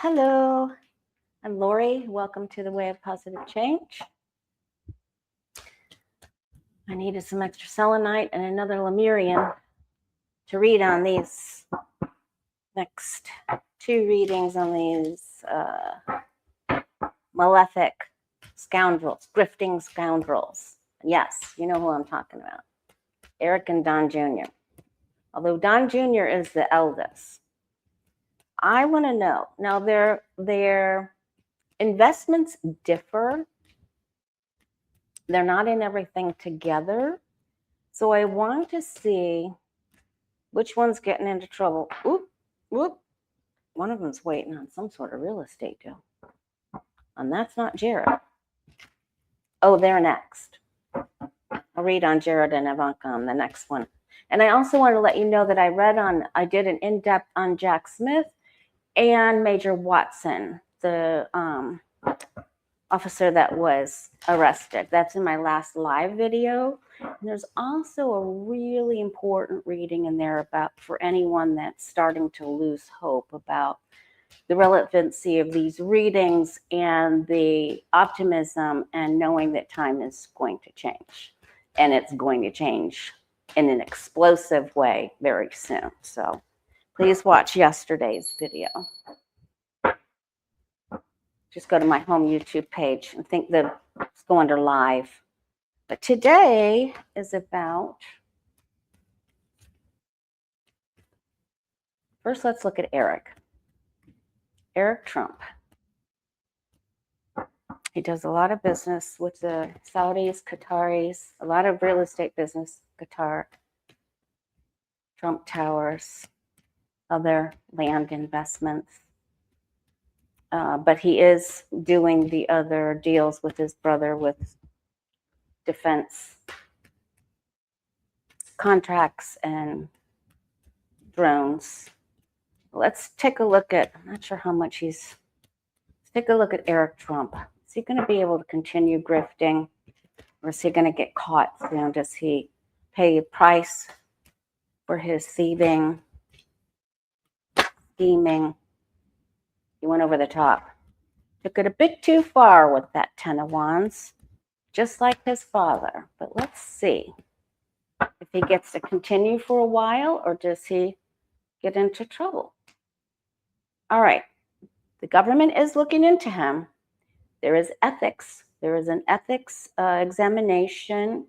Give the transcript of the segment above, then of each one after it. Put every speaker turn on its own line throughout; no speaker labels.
Hello, I'm Lori. Welcome to the Way of Positive Change. I needed some extra selenite and another Lemurian to read on these next two readings on these malefic scoundrels, grifting scoundrels. Yes, you know who I'm talking about. Eric and Don Jr. Although Don Jr. is the eldest. I want to know, now their investments differ. They're not in everything together. So I want to see which one's getting into trouble. Oop, whoop. One of them's waiting on some sort of real estate deal. And that's not Jared. Oh, they're next. I'll read on Jared and Ivanka on the next one. And I also want to let you know that I did an in-depth on Jack Smith and Major Watson, the officer that was arrested. That's in my last live video. And there's also a really important reading in there about for anyone that's starting to lose hope about the relevancy of these readings and the optimism and knowing that time is going to change. And it's going to change in an explosive way very soon. So please watch yesterday's video. Just go to my home YouTube page and think that it's go under live. But today is about, first let's look at Eric. Eric Trump. He does a lot of business with the Saudis, Qataris, a lot of real estate business, Qatar, Trump Towers, other land investments. But he is doing the other deals with his brother with defense contracts and drones. Let's take a look at, I'm not sure how much let's take a look at Eric Trump. Is he going to be able to continue grifting, or is he going to get caught? Does he pay a price for his thieving, scheming? He went over the top. Took it a bit too far with that 10 of Wands, just like his father. But let's see if he gets to continue for a while, or does he get into trouble? All right. The government is looking into him. There is ethics. There is an ethics examination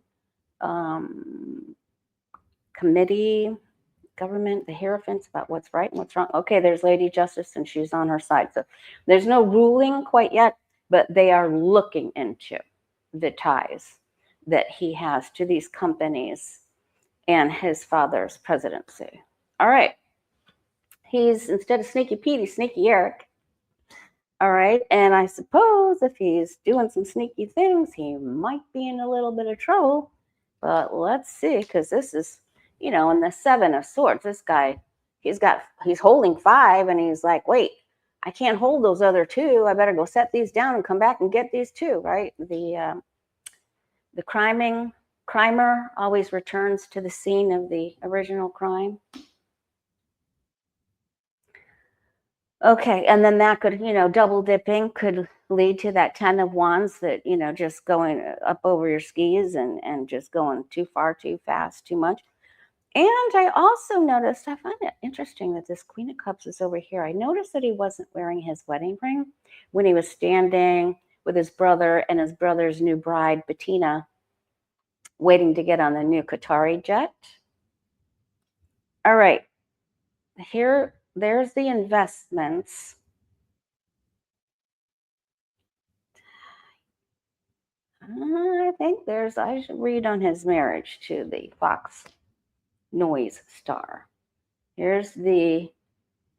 committee, government, the Hierophants about what's right and what's wrong. Okay, there's Lady Justice, and she's on her side. So there's no ruling quite yet, but they are looking into the ties that he has to these companies and his father's presidency. All right. He's, instead of Sneaky Pete, he's Sneaky Eric. All right. And I suppose if he's doing some sneaky things, he might be in a little bit of trouble. But let's see, because this is, in the 7 of Swords, this guy, he's holding 5, and he's like, wait, I can't hold those other 2. I better go set these down and come back and get these 2, right? The crimer always returns to the scene of the original crime. Okay, and then that could, double dipping could lead to that 10 of Wands that, just going up over your skis and just going too far, too fast, too much. And I also noticed, I find it interesting that this Queen of Cups is over here. I noticed that he wasn't wearing his wedding ring when he was standing with his brother and his brother's new bride, Bettina, waiting to get on the new Qatari jet. All right, there's the investments. I think I should read on his marriage to the Fox Noise star. Here's the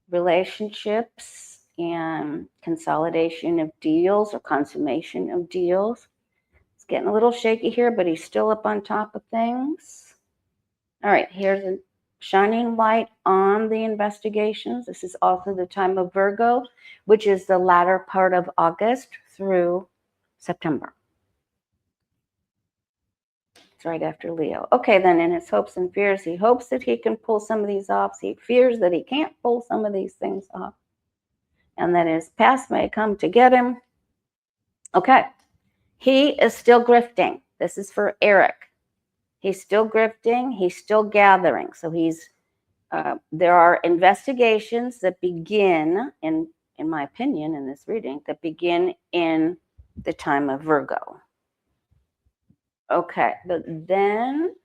relationships and consolidation of deals or consummation of deals. It's getting a little shaky here, but he's still up on top of things. All right, here's a shining light on the investigations. This is also the time of Virgo, which is the latter part of August through September. It's right after Leo. Okay, then in his hopes and fears, he hopes that he can pull some of these off. He fears that he can't pull some of these things off. and that his past may come to get him. Okay, he is still grifting. This is for Eric. He's still grifting. He's still gathering. So there are investigations that begin, in my opinion, in this reading, that begin in the time of Virgo. Okay, but then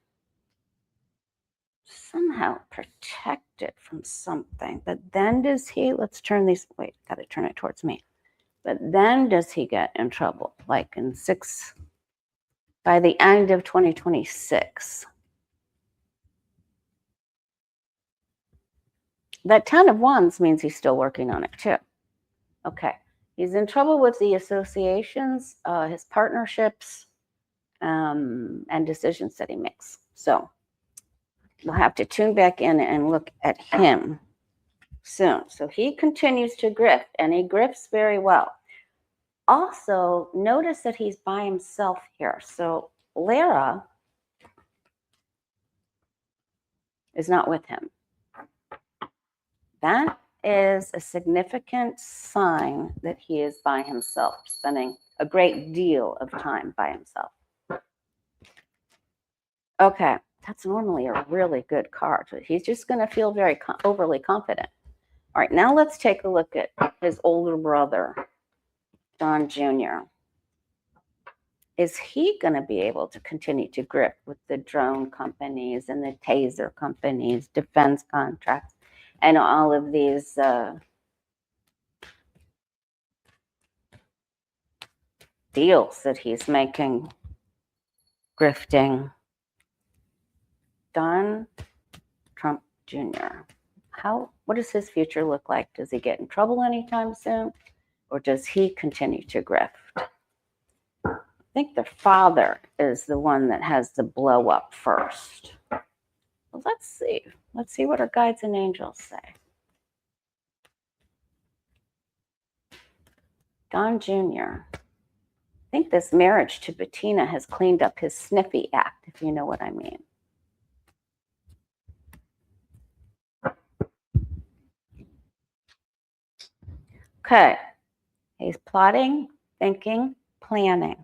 somehow protected from something. But then does he, let's turn these, wait, got to turn it towards me. But then does he get in trouble? Like by the end of 2026. That 10 of Wands means he's still working on it too. Okay, he's in trouble with the associations, his partnerships, and decisions that he makes. So we'll have to tune back in and look at him soon. So he continues to grift, and he grifts very well. Also, notice that he's by himself here. So Lara is not with him. That is a significant sign that he is by himself, spending a great deal of time by himself. Okay, that's normally a really good card. He's just going to feel very overly confident. All right, now let's take a look at his older brother, Don Jr. Is he going to be able to continue to grip with the drone companies and the taser companies, defense contracts, and all of these deals that he's making, grifting? Don Trump Jr. What does his future look like? Does he get in trouble anytime soon? Or does he continue to grift? I think the father is the one that has the blow up first. Well, let's see. Let's see what our guides and angels say. Don Jr. I think this marriage to Bettina has cleaned up his sniffy act, if you know what I mean. Okay. He's plotting, thinking, planning.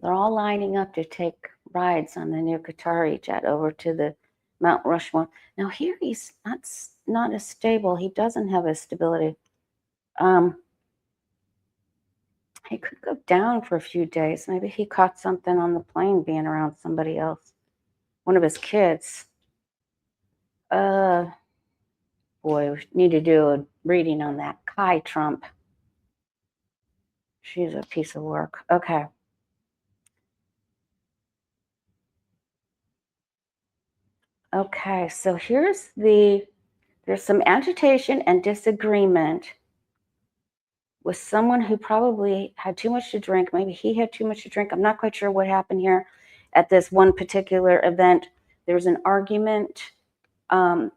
They're all lining up to take rides on the new Qatari jet over to the Mount Rushmore. Now here he's not as stable. He doesn't have a stability. He could go down for a few days. Maybe he caught something on the plane being around somebody else. One of his kids. Boy, we need to do a reading on that. Kai Trump. She's a piece of work. Okay. Okay, so there's some agitation and disagreement with someone who probably had too much to drink. Maybe he had too much to drink. I'm not quite sure what happened here at this one particular event. There was an argument. I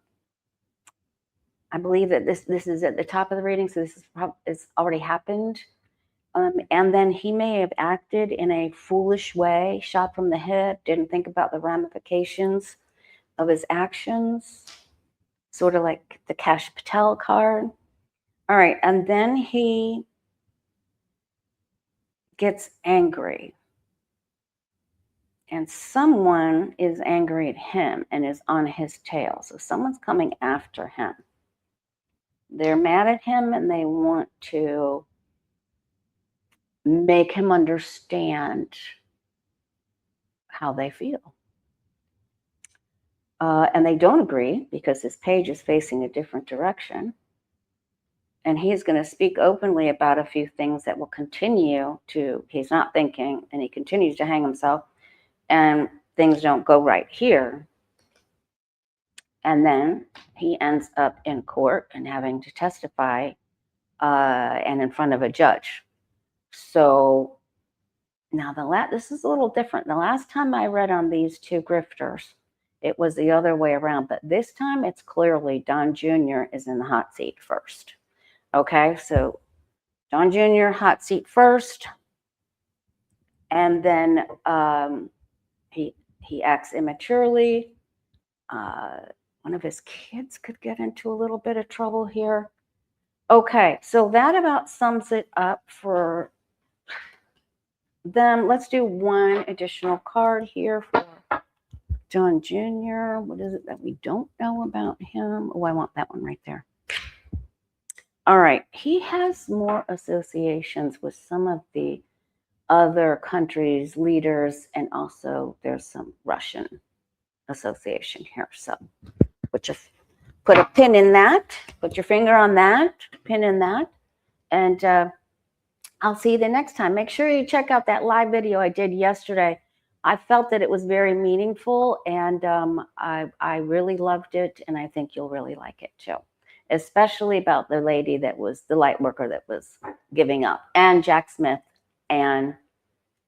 believe that this is at the top of the reading, so this is already happened. And then he may have acted in a foolish way, shot from the hip, didn't think about the ramifications of his actions, sort of like the Kash Patel card. All right, and then he gets angry. And someone is angry at him and is on his tail. So someone's coming after him. They're mad at him and they want to make him understand how they feel. And they don't agree because his page is facing a different direction. And he's going to speak openly about a few things that will continue he's not thinking, and he continues to hang himself, and things don't go right here. And then he ends up in court and having to testify and in front of a judge. So now this is a little different. The last time I read on these two grifters, it was the other way around. But this time it's clearly Don Jr. is in the hot seat first. Okay, so Don Jr. hot seat first. And then he acts immaturely. One of his kids could get into a little bit of trouble here. Okay, so that about sums it up for them. Let's do one additional card here for Don Jr. What is it that we don't know about him? Oh, I want that one right there. All right, he has more associations with some of the other countries' leaders, and also there's some Russian association here. So put a pin in that, put your finger on that, pin in that, and I'll see you the next time. Make sure you check out that live video I did yesterday. I felt that it was very meaningful, and I really loved it, and I think you'll really like it too, especially about the lady that was the light worker that was giving up, and Jack Smith, and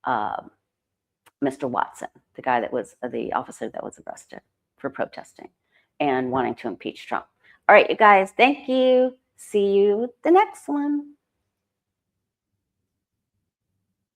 Mr. Watson, the guy that was the officer that was arrested for protesting and wanting to impeach Trump. All right, you guys, thank you. See you the next one.